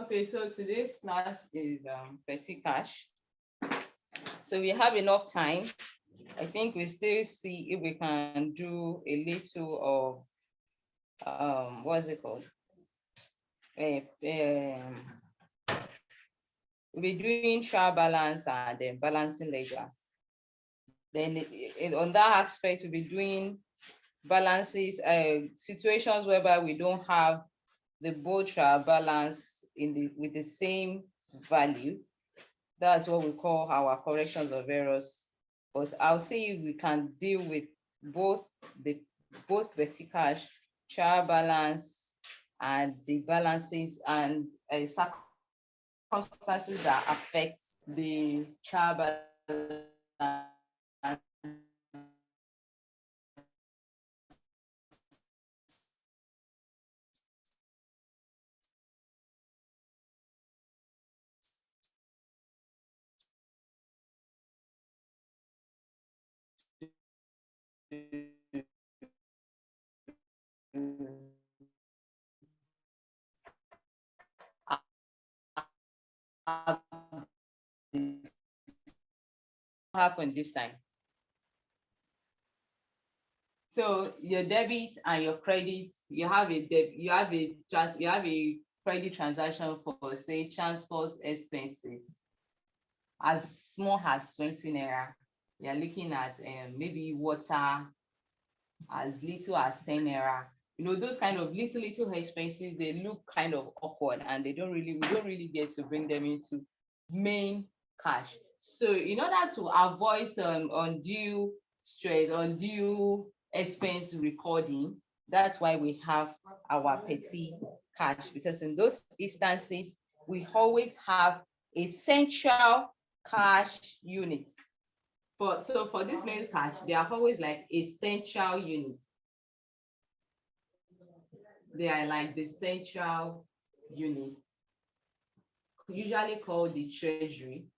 Okay, so today's class is petty cash. So we have enough time. I think we still see if we can do a little of what's it called? We're doing trial balance and then balancing ledgers. Then on that aspect, we'll be doing balances, situations whereby we don't have the both trial balance with the same value. That's what we call our corrections of errors. But I'll see if we can deal with both petty cash, trial balance, and the balances and circumstances that affect the trial balance. Happen this time. So your debit and your credit, you have a credit transaction for, say, transport expenses as small as 20 naira. You're looking at maybe water as little as 10 naira. You know, those kind of little expenses, they look kind of awkward and we don't really get to bring them into main cash. So in order to avoid some undue stress, undue expense recording, that's why we have our petty cash, because in those instances, we always have a central cash unit. So for this main cash, they are always like a central unit. They are like the central unit, usually called the treasury.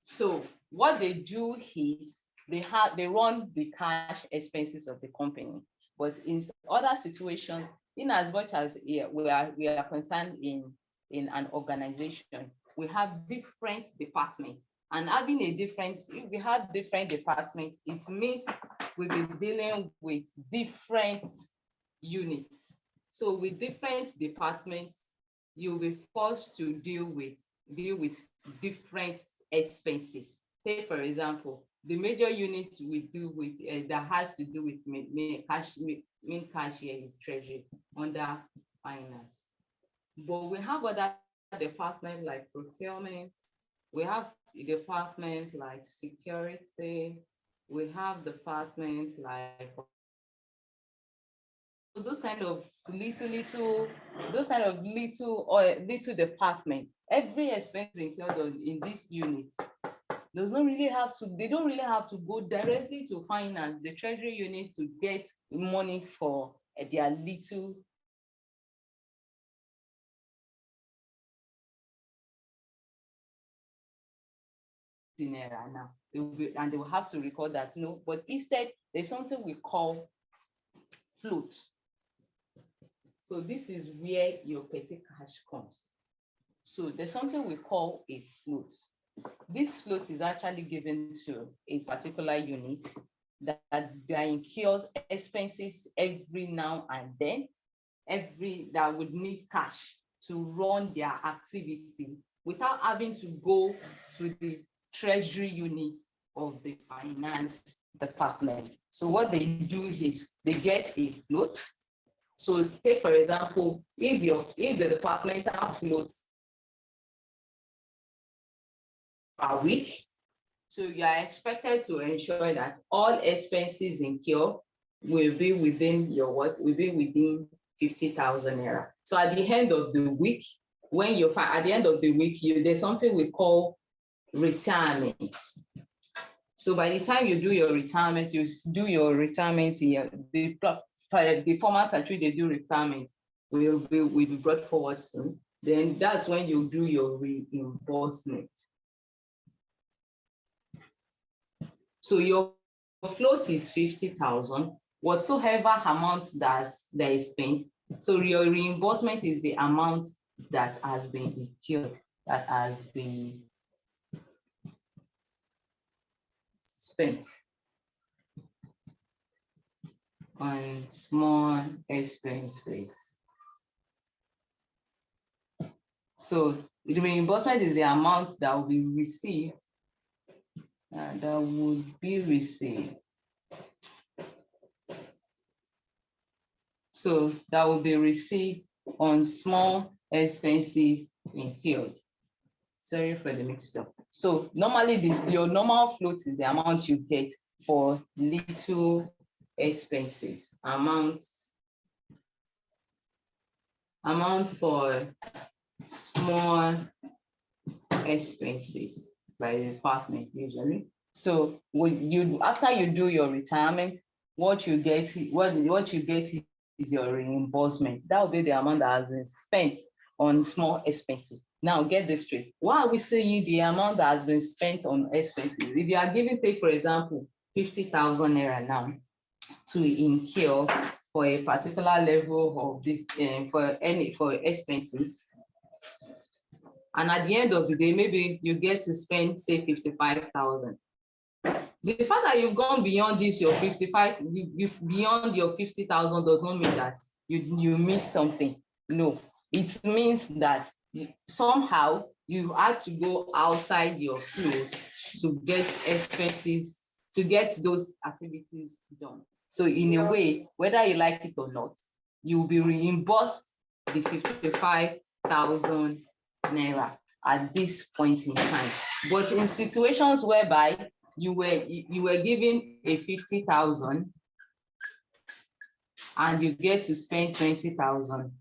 So what they do is they run the cash expenses of the company. But in other situations, in as much as we are concerned in an organization, we have different departments. And having if we have different departments, it means we'll be dealing with different units. So with different departments, you'll be forced to deal with different expenses. Take, for example, the major unit we do with that has to do with main cash here is treasury under finance. But we have other departments like procurement, we have a department like security, we have department like those kind of little department. Every expense included in this unit they don't really have to go directly to finance, the treasury unit, to get money for their little naira now. They will have to record that, but instead there's something we call float. So this is where your petty cash comes. So there's something we call a float. This float is actually given to a particular unit that incurs expenses every now and then, that would need cash to run their activity without having to go to the treasury unit of the finance department. So what they do is they get a float. So take, for example, if the departmental float per week, so you are expected to ensure that all expenses incurred will be within 50,000 naira. So at the end of the week, there's something we call retirement. So by the time you do your retirement, in the format at which they do retirement will be brought forward soon. Then that's when you do your reimbursement. So your float is 50,000, whatsoever amount that is spent. So your reimbursement is the amount that has been incurred, that has been spent on small expenses. So the reimbursement is the amount that will be received, that would be received. So that will be received on small expenses incurred. Sorry for the mixed up. So normally your normal float is the amount you get for little expenses. Amount for small expenses by the department usually. So after you do your retirement, what you get is your reimbursement. That will be the amount that has been spent on small expenses. Now get this straight. Why are we saying the amount that has been spent on expenses? If you are giving, take for example, 50,000 naira now to incur for a particular level of this for expenses, and at the end of the day, maybe you get to spend say 55,000. The fact that you've gone beyond this, your 55, beyond your 50,000 does not mean that you missed something. No, it means that somehow you had to go outside your field to get expenses, to get those activities done. So in a way, whether you like it or not, you will be reimbursed the 55,000 naira at this point in time. But in situations whereby you were given a 50,000 and you get to spend 20,000.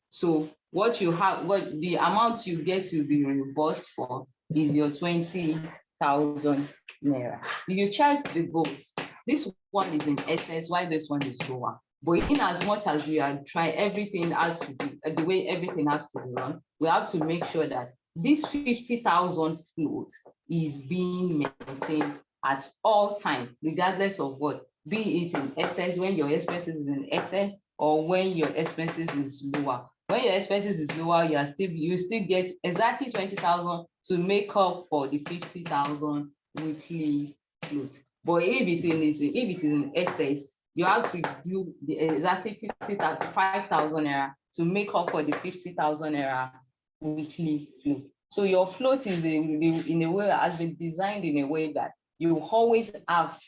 So what the amount you get to be reimbursed for is your 20,000 naira. You check the books. This one is in essence, while this one is lower. But in as much as we are trying, everything has to be the way everything has to be run, we have to make sure that this 50,000 float is being maintained at all times, regardless of what, be it in essence when your expenses is in essence or when your expenses is lower. When your expenses is lower, you still get exactly 20,000 to make up for the 50,000 weekly float. But if it is in excess, you have to do the exactly 5,000 naira to make up for the 50,000 naira weekly float. So your float is in a way has been designed in a way that you always have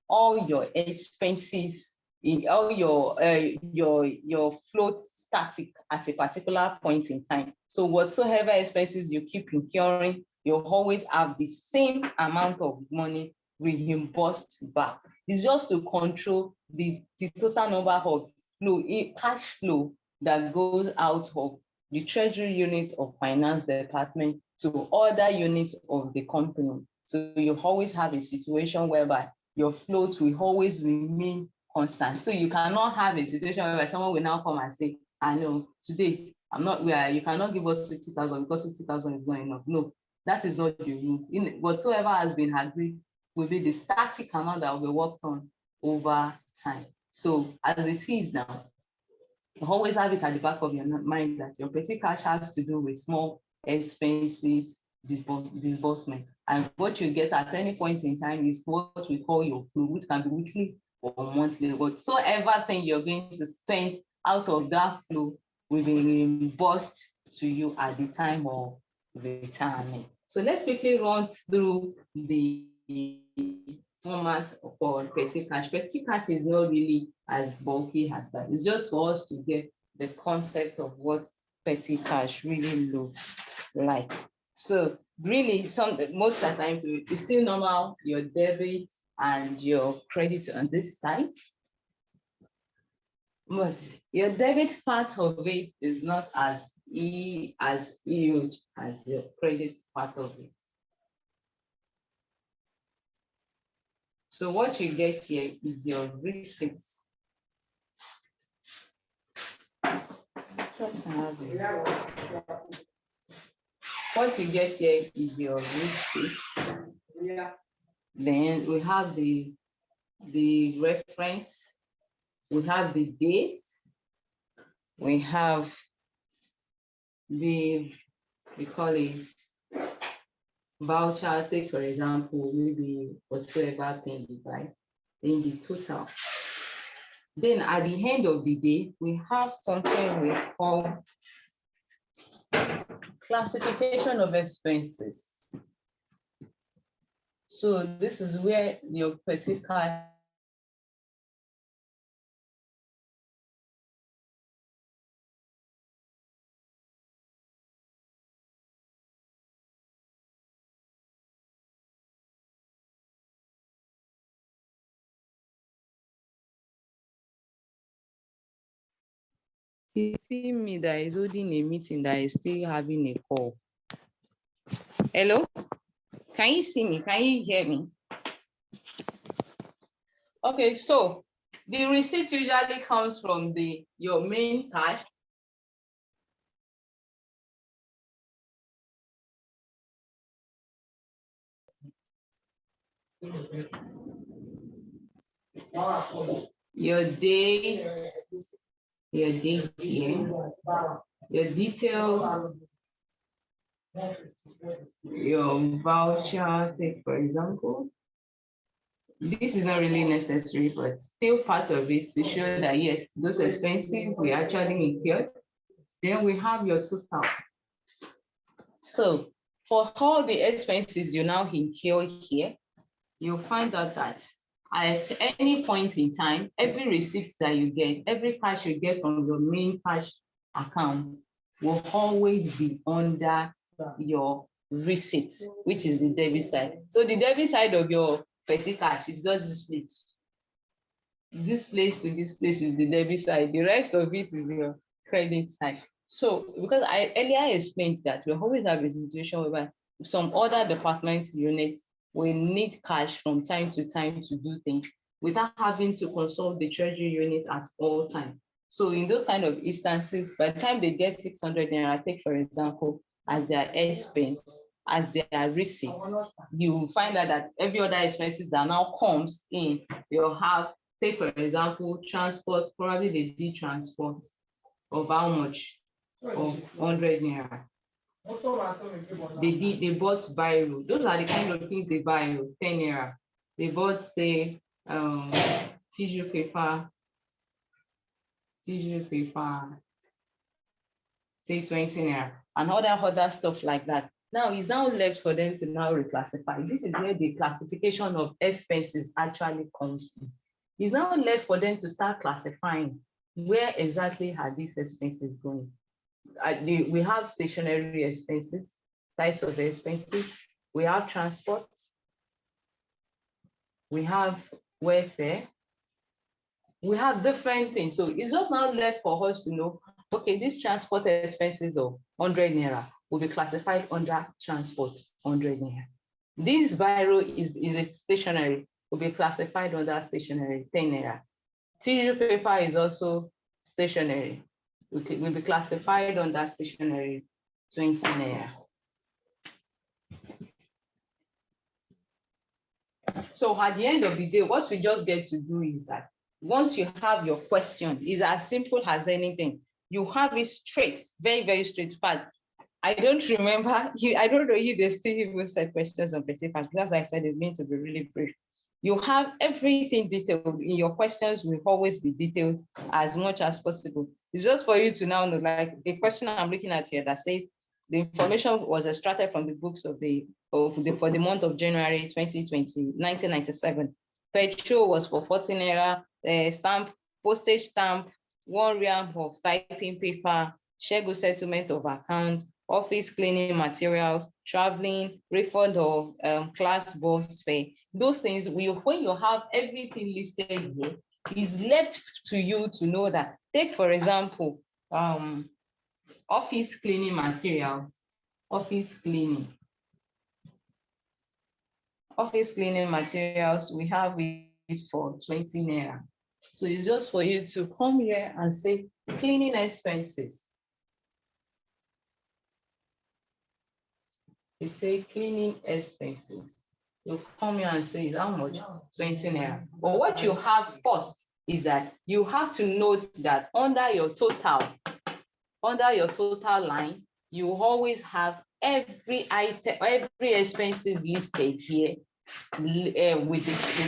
all your expenses in all your float static at a particular point in time. So whatsoever expenses you keep incurring, you always have the same amount of money reimbursed back. It's just to control the total number of cash flow that goes out of the treasury unit of finance department to other units of the company. So you always have a situation whereby your float will always remain constant. So you cannot have a situation whereby someone will now come and say, I know today I'm not where you cannot give us 50,000 because 50,000 is not enough. No, that is not the rule. Whatsoever has been agreed will be the static amount that will be worked on over time. So as it is now, always have it at the back of your mind that your petty cash has to do with small expenses disbursement, and what you get at any point in time is what we call your flow, which can be weekly or monthly. Whatsoever thing you're going to spend out of that flow will be reimbursed to you at the time of retirement. So let's quickly run through the format for petty cash. Petty cash is not really as bulky as that. It's just for us to get the concept of what petty cash really looks like. So really, most of the time, it's still normal, your debit and your credit on this side. But your debit part of it is not as huge as your credit part of it. So what you get here is your receipts. What you get here is your receipts. Then we have the reference, we have the dates, we have we call it voucher, take for example, maybe whatsoever thing you buy, in the total. Then at the end of the day, we have something we call classification of expenses. So this is where your Petit cash you see me that is holding a meeting that is still having a call. Hello? Can you see me? Can you hear me? Okay, so the receipt usually comes from your main cash. Your date here, your detail, your voucher, take for example. This is not really necessary, but still part of it to show that yes, those expenses we actually incurred. Then we have your total. So for all the expenses you now incur here, you'll find out that at any point in time, every receipt that you get, every cash you get from your main cash account will always be under your receipt, which is the debit side. So the debit side of your Petit cash is just this place. This place to this place is the debit side. The rest of it is your credit side. So because I earlier explained that we always have a situation whereby some other department units will need cash from time to time to do things without having to consult the treasury unit at all times. So in those kind of instances, by the time they get 600 naira, take for example, as their expense, as their receipts, you find out that every other expenses that now comes in, you'll have, take for example, transport, probably they did transport of how much? Of 100 naira. They bought biro. Those are the kind of things they buy, 10 naira. They bought, say, tissue paper, say 20 naira, and other stuff like that. Now it's now left for them to now reclassify. This is where the classification of expenses actually comes in. It's now left for them to start classifying where exactly are these expenses going. We have stationary expenses, types of expenses. We have transport. We have welfare. We have different things. So it's just now left for us to know, okay, these transport expenses of 100 naira will be classified under transport 100 naira. This biro is it stationary, will be classified under stationary 10 naira. Tissue paper is also stationary, will be classified under stationary 20 naira. So at the end of the day, what we just get to do is that once you have your question, it's as simple as anything. You have it straight, very, very straight. But I don't remember, I don't know if they still even set questions on Petit, because I said it's going to be really brief. You have everything detailed in your questions, will always be detailed as much as possible. It's just for you to now know, like a question I'm looking at here that says, the information was extracted from the books for the month of January 2020, 1997. Petrol was for 14 naira, stamp, postage stamp, 1 riyal of typing paper, schedule settlement of account, office cleaning materials, traveling, refund of class bus fare. Those things, when you have everything listed here, is left to you to know that. Take for example, office cleaning materials, office cleaning materials, we have it for 20 naira. So it's just for you to come here and say cleaning expenses. They say cleaning expenses. You come here and say how much? 20 naira. But what you have first is that you have to note that under your total line, you always have every item, every expenses listed here with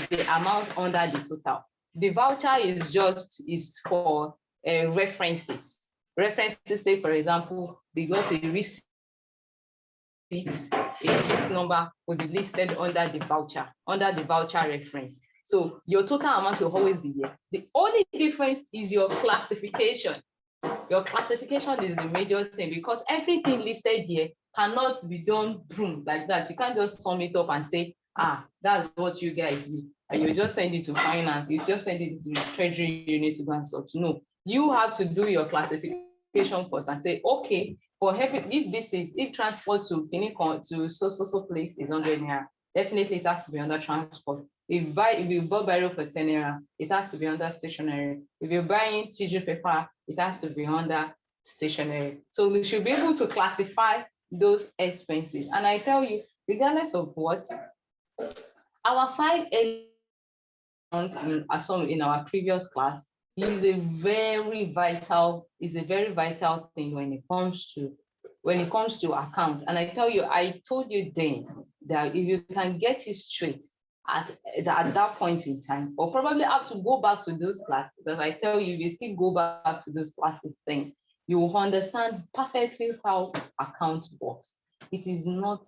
the amount under the total. The voucher is for references. References, say for example, they got a receipt number will be listed under the voucher reference. So your total amount will always be here. The only difference is your classification. Your classification is the major thing, because everything listed here cannot be done boom like that. You can't just sum it up and say, that's what you guys need, and you just send it to finance, you just send it to the treasury unit to go and sort. No, you have to do your classification first and say, okay, for heavy, if transport to so place is 100 naira, definitely it has to be under transport. If you buy biro for 10 naira, it has to be under stationery. If you're buying tissue paper, it has to be under stationery. So we should be able to classify those expenses. And I tell you, regardless of what, our 5 elements in our previous class is a very vital thing when it comes to accounts. And I tell you, I told you then that if you can get it straight at that point in time, or probably have to go back to those classes, because I tell you, if you still go back to those classes, then you will understand perfectly how account works. It is not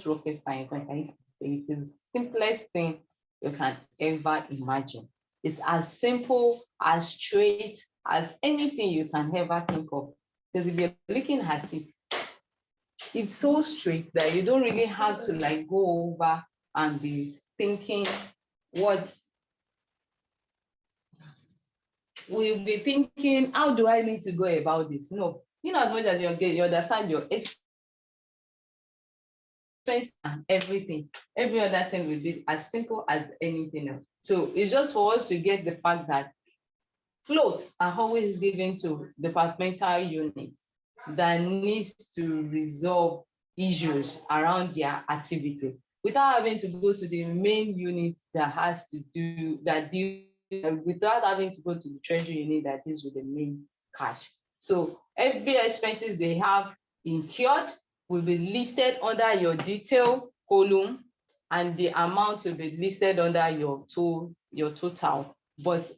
rocket science, like I used to say. It is the simplest thing you can ever imagine. It's as simple, as straight as anything you can ever think of. Because if you're looking at it, it's so straight that you don't really have to like go over and be thinking we'll be thinking, how do I need to go about this? No, as much as you understand your expense and everything, every other thing will be as simple as anything else. So it's just for us to get the fact that floats are always given to departmental units that needs to resolve issues around their activity without having to go to the main unit that has to do that deal, without having to go to the treasury unit that deals with the main cash. So every expenses they have incurred will be listed under your detail column, and the amount will be listed under your total. But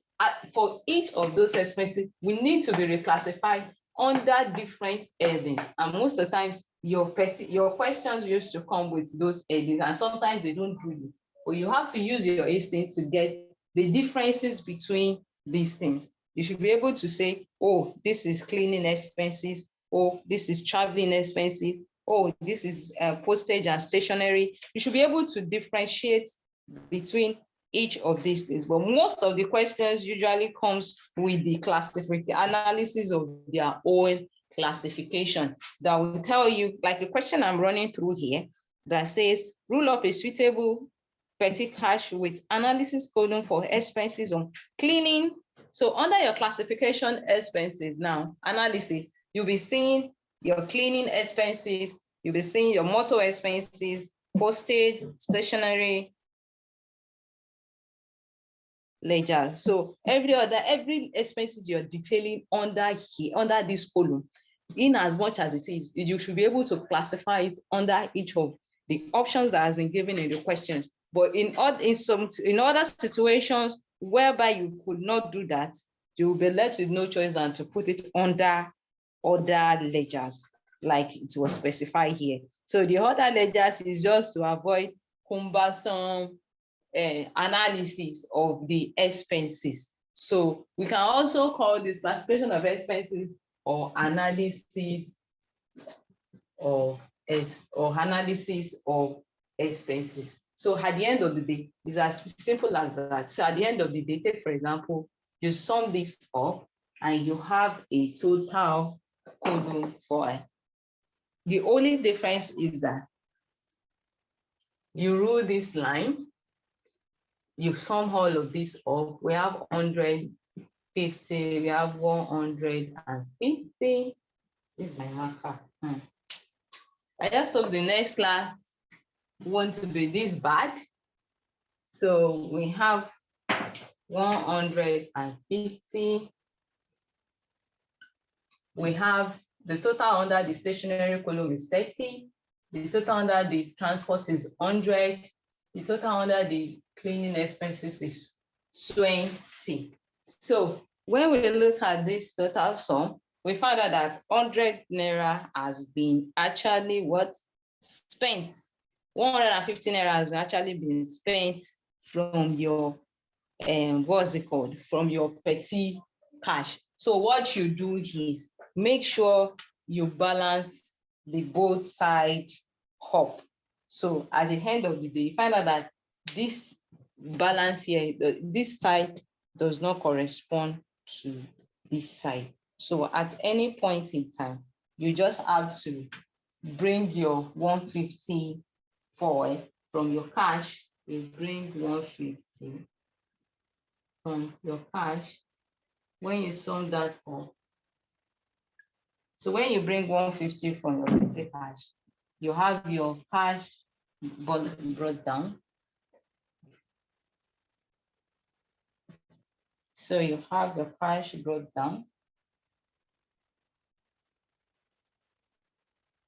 for each of those expenses, we need to be reclassified under different headings. And most of the times, your questions used to come with those headings, and sometimes they don't do it. But you have to use your instinct to get the differences between these things. You should be able to say, oh, this is cleaning expenses. Oh, this is traveling expenses. Oh, this is postage and stationery. You should be able to differentiate between each of these things. But most of the questions usually comes with the classification analysis of their own classification that will tell you, like the question I'm running through here that says, rule up a suitable petty cash with analysis column for expenses on cleaning. So under your classification expenses now, analysis, you'll be seeing your cleaning expenses, you'll be seeing your motor expenses, postage, stationery, ledger. So every expenses you're detailing under here, under this column, in as much as it is, you should be able to classify it under each of the options that has been given in the questions. But in other situations whereby you could not do that, you will be left with no choice than to put it under other ledgers, like it was specified here. So the other ledgers is just to avoid cumbersome analysis of the expenses. So we can also call this classification of expenses or analysis of analysis of expenses. So at the end of the day, it's as simple as that. So at the end of the day, take for example, you sum this up and you have a total column for it. The only difference is that you rule this line, you sum all of this up, we have 150, we have 150. This is my marker. I just hope the next class won't be this bad. So we have 150. We have The total under the stationary column is 30. The total under the transport is 100. The total under the cleaning expenses is 20. So when we look at this total sum, we find out that 100 naira has been actually what? Spent. 150 naira has actually been spent from your what's it called? From your Petit cash. So what you do is make sure you balance the both side up. So at the end of the day, you find out that this balance here, this side does not correspond to this side. So at any point in time, you just have to bring your 150 forward from your cash. You bring 150 from your cash. When you sum that up, so when you bring 150 from your Petit cash, you have your cash brought down. So you have your cash brought down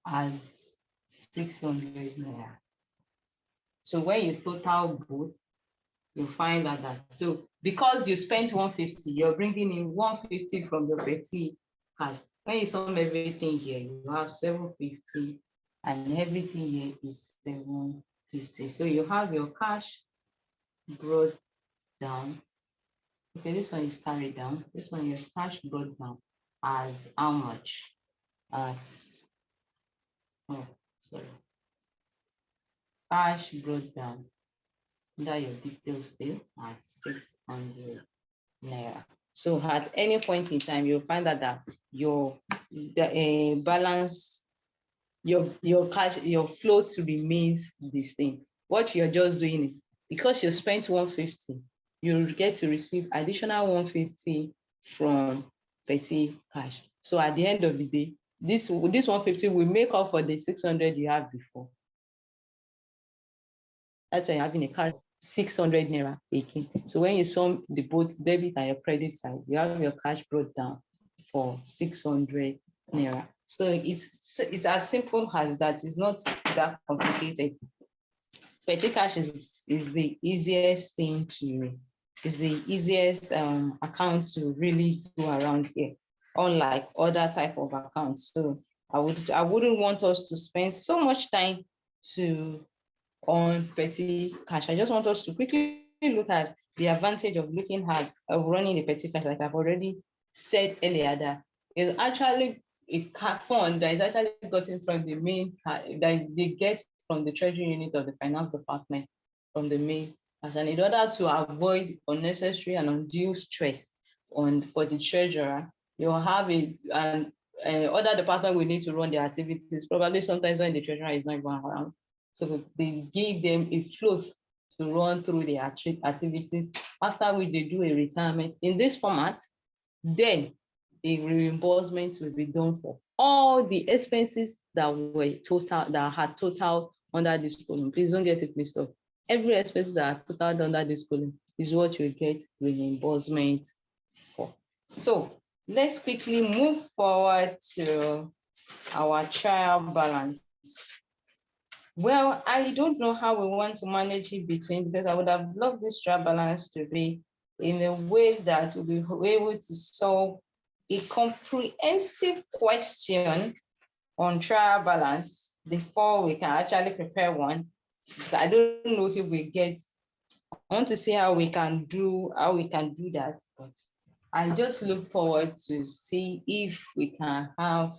as 600 naira. So when you total both, you find out that, so because you spent 150, you're bringing in 150 from your Petit cash. When you sum everything here, you have 750, and everything here is 750. So you have your cash brought down. Okay, this one is carried down. This one is cash brought down as how much? As, oh, sorry. Cash brought down under your details there at 600 naira. So at any point in time, you'll find out that your balance, your cash, your float remains the same. What you're just doing is, because you spent 150, you get to receive additional 150 from Petit cash. So at the end of the day, this 150 will make up for the 600 you have before. That's why you're having a cash 600 naira again. So when you sum the both debit and your credit side, you have your cash brought down for 600 naira. So it's as simple as that. It's not that complicated. Petit cash is the easiest thing to, is the easiest account to really do around here, unlike other type of accounts. So I wouldn't want us to spend so much time on Petit cash. I just want us to quickly look at the advantage of looking at running the Petit cash. Like I've already said earlier, that is actually a fund that is actually gotten from the main, that they get from the treasury unit of the finance department, from the main. And in order to avoid unnecessary and undue stress for the treasurer, you'll have other department will need to run their activities, probably sometimes when the treasurer is not going around. So they give them a float to run through the activities, after which they do a retirement in this format. Then a reimbursement will be done for all the expenses that had total under this column. Please don't get it mixed up. Every expense that are totaled under this column is what you get reimbursement for. So let's quickly move forward to our trial balance. Well, I don't know how we want to manage it between, because I would have loved this trial balance to be in a way that we'll be able to solve a comprehensive question on trial balance before we can actually prepare one. I don't know if we get, I want to see how we can do that, but I just look forward to see if we can have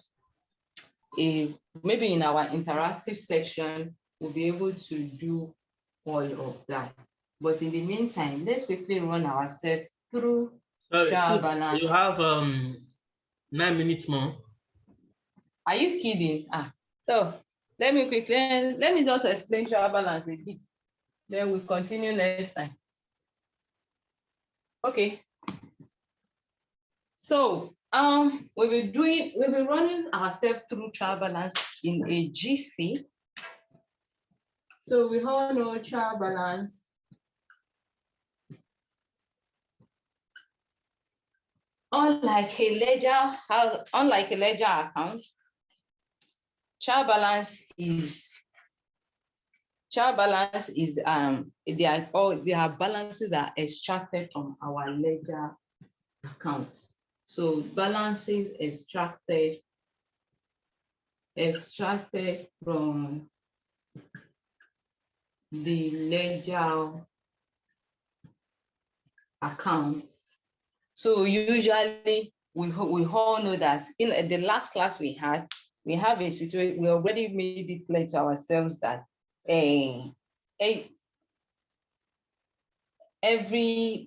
maybe in our interactive section, we'll be able to do all of that. But in the meantime, let's quickly run ourselves through trial balance. You have 9 minutes more. Are you kidding? So let me just explain trial balance a bit. Then we'll continue next time. Okay. So we'll be running ourselves through trial balance in a jiffy. So we all know trial balance unlike a ledger account, trial balance is their balances are extracted from our ledger account. So balances extracted from the ledger accounts. So usually we all know that in the last class we have a situation, we already made it clear to ourselves that every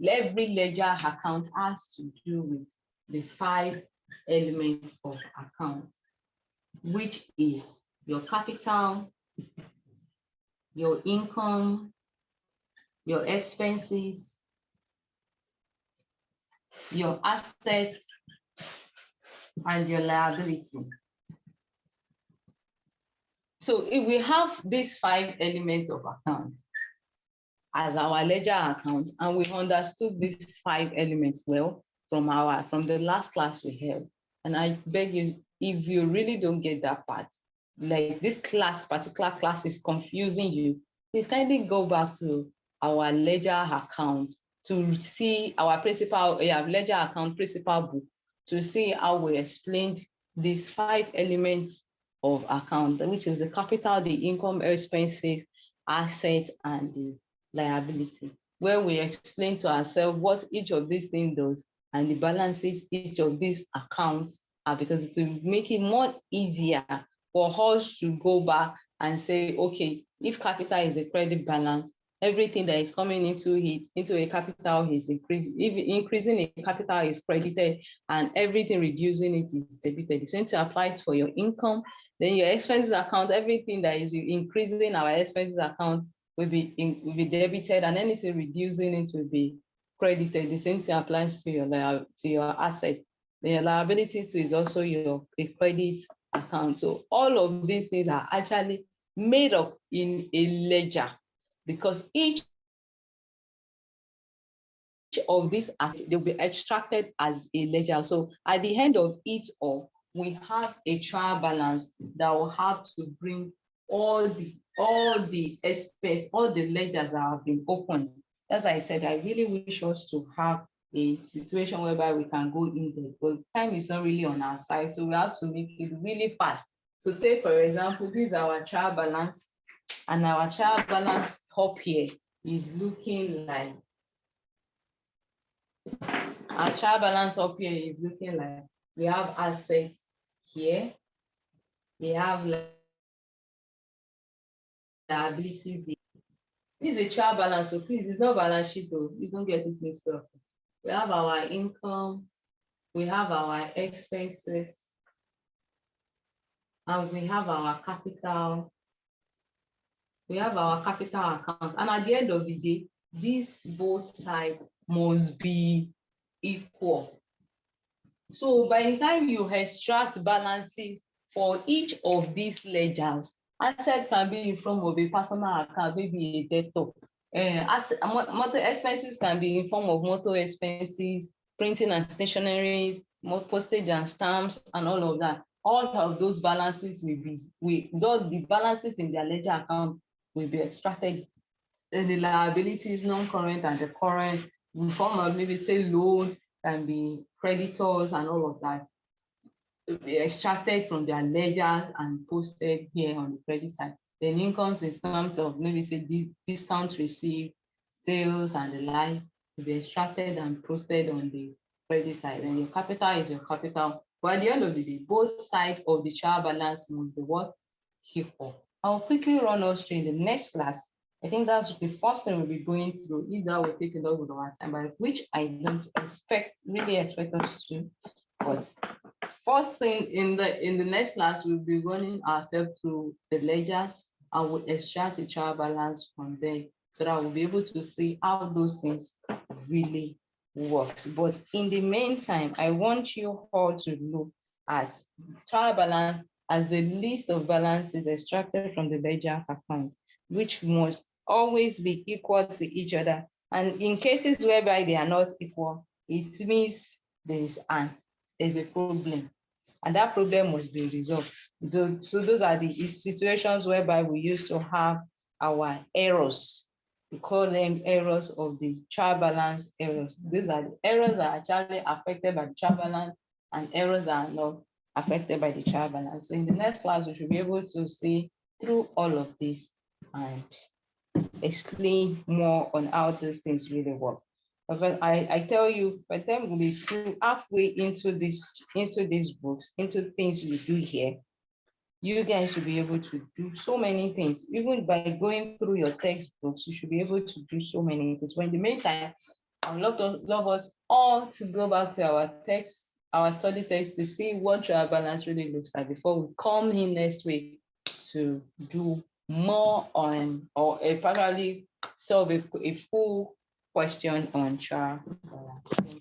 ledger account has to do with the 5 elements of account, which is your capital, your income, your expenses, your assets, and your liability. So if we have these 5 elements of account as our ledger account, and we understood these 5 elements well from the last class we held, and I beg you, if you really don't get that part, like this particular class is confusing you, please kindly go back to our ledger account to see our ledger account principal book, to see how we explained these 5 elements of account, which is the capital, the income, expenses, assets, and the liability, where we explain to ourselves what each of these things does and the balances each of these accounts are, because it will make it more easier for us to go back and say, okay, if capital is a credit balance, everything that is coming into a capital is increasing. If increasing a capital is credited and everything reducing it is debited. The same thing applies for your income. Then your expenses account, everything that is increasing our expenses account will be debited, and anything reducing it will be credited. The same thing applies to your asset. The liability too is also a credit account. So all of these things are actually made up in a ledger, because each of these they'll be extracted as a ledger. So at the end of it all, we have a trial balance that will have to bring all the expense, all the ledgers that have been opened. As I said, I really wish us to have a situation whereby we can go in there, but time is not really on our side, so we have to make it really fast. So take, for example, this is our trial balance, and our trial balance up here is looking like, our trial balance up here is looking like, we have assets here, we have liabilities here. This is a trial balance, so please, it's not balance sheet though, you don't get it mixed up. We have our income, we have our expenses, and we have our capital. We have our capital account, and at the end of the day, these both sides must be equal. So by the time you extract balances for each of these ledgers, asset can be in form of a personal account, maybe a debtor. Motor expenses can be in form of motor expenses, printing and stationaries, postage and stamps, and all of that. All of those balances the balances in their ledger account will be extracted. And the liabilities, non-current and the current, in form of maybe say loan, can be creditors and all of that. Be extracted from their ledgers and posted here on the credit side. Then incomes in terms of maybe say discounts received, sales and the like will be extracted and posted on the credit side. And your capital is your capital. But at the end of the day, both sides of the trial balance must be what? Equal. I'll quickly run us through in the next class. I think that's the first thing we'll be going through. If that will take a lot of our time, but which I don't really expect us to. But first thing in the next class, we'll be running ourselves through the ledgers and we'll extract the trial balance from there, so that we'll be able to see how those things really works. But in the meantime, I want you all to look at trial balance as the list of balances extracted from the ledger account, which must always be equal to each other. And in cases whereby they are not equal, it means there's a problem, and that problem must be resolved. So those are the situations whereby we used to have our errors. We call them errors of the child balance errors. These are the errors that are actually affected by the child balance and errors that are not affected by the child balance. So in the next class, we should be able to see through all of this and explain more on how those things really work. But I tell you, by the time we'll be through halfway into these books, into things we do here, you guys will be able to do so many things. Even by going through your textbooks, you should be able to do so many things. But in the meantime, I would love us all to go back to our text, our study text, to see what trial balance really looks like before we come in next week to do more on, or probably solve a full question on trial balance.